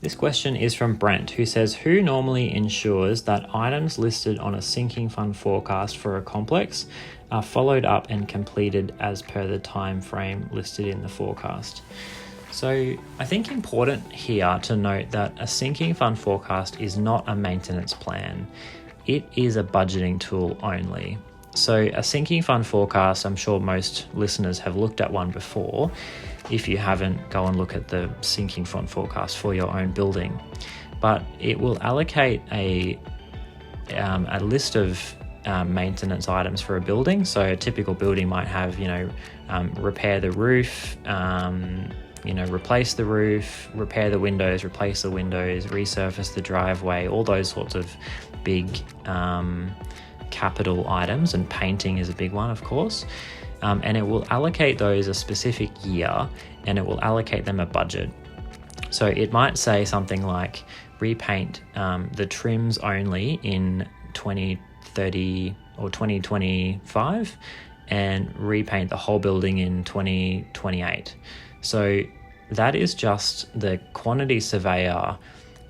This question is from Brent, who says, who normally ensures that items listed on a sinking fund forecast for a complex are followed up and completed as per the time frame listed in the forecast? So I think important here to note that a sinking fund forecast is not a maintenance plan. It is a budgeting tool only. So a sinking fund forecast, I'm sure most listeners have looked at one before. If you haven't, go and look at the sinking fund forecast for your own building. But it will allocate a list of maintenance items for a building. So a typical building might have, repair the roof, replace the roof, repair the windows, replace the windows, resurface the driveway, all those sorts of big capital items, and painting is a big one, of course. And it will allocate those a specific year, and it will allocate them a budget. So it might say something like repaint the trims only in 2030 or 2025 and repaint the whole building in 2028. So that is just the quantity surveyor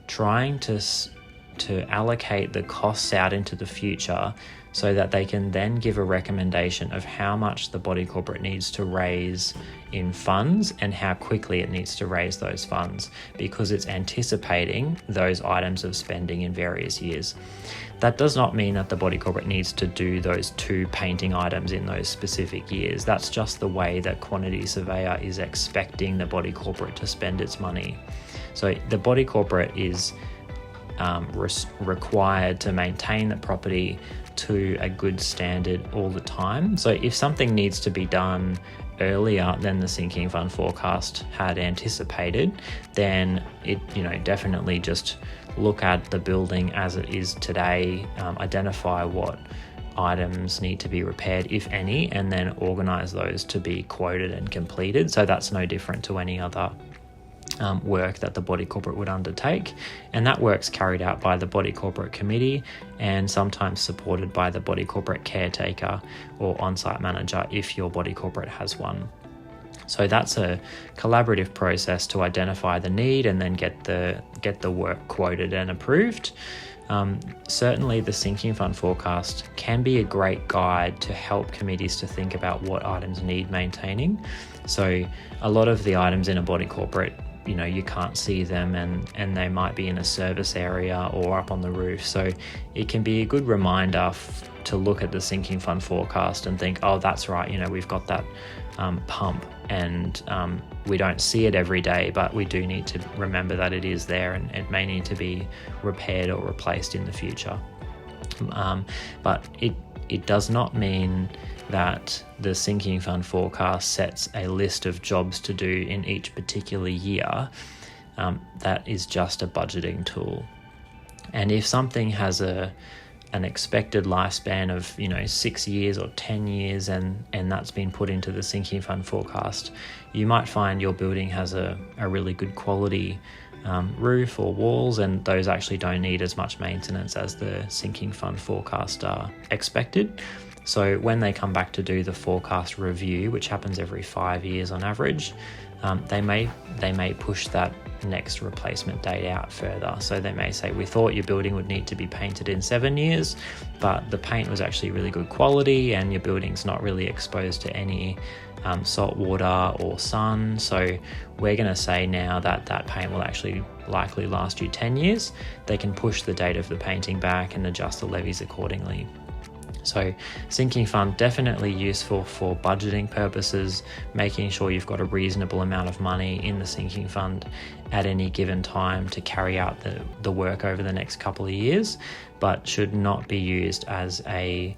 trying to allocate the costs out into the future so that they can then give a recommendation of how much the body corporate needs to raise in funds and how quickly it needs to raise those funds, because it's anticipating those items of spending in various years. That does not mean that the body corporate needs to do those 2 painting items in those specific years. That's just the way that quantity surveyor is expecting the body corporate to spend its money. So the body corporate is required to maintain the property to a good standard all the time. So if something needs to be done earlier than the sinking fund forecast had anticipated, then it definitely just look at the building as it is today, identify what items need to be repaired, if any, and then organize those to be quoted and completed. So that's no different to any other work that the body corporate would undertake, and that work's carried out by the body corporate committee and sometimes supported by the body corporate caretaker or on-site manager if your body corporate has one. So that's a collaborative process to identify the need and then get the work quoted and approved. Certainly the sinking fund forecast can be a great guide to help committees to think about what items need maintaining. So a lot of the items in a body corporate, you can't see them and they might be in a service area or up on the roof. So it can be a good reminder to look at the sinking fund forecast and think, oh, that's right, we've got that pump and we don't see it every day, but we do need to remember that it is there and it may need to be repaired or replaced in the future. But it does not mean that the sinking fund forecast sets a list of jobs to do in each particular year. That is just a budgeting tool. And if something has an expected lifespan of 6 years or 10 years and that's been put into the sinking fund forecast, you might find your building has a really good quality roof or walls, and those actually don't need as much maintenance as the sinking fund forecast are expected. So when they come back to do the forecast review, which happens every 5 years on average, they may push that next replacement date out further. So they may say, we thought your building would need to be painted in 7 years, but the paint was actually really good quality and your building's not really exposed to any salt water or sun. So we're going to say now that paint will actually likely last you 10 years. They can push the date of the painting back and adjust the levies accordingly. So sinking fund, definitely useful for budgeting purposes, making sure you've got a reasonable amount of money in the sinking fund at any given time to carry out the work over the next couple of years, but should not be used as a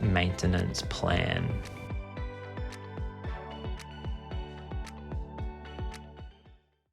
maintenance plan.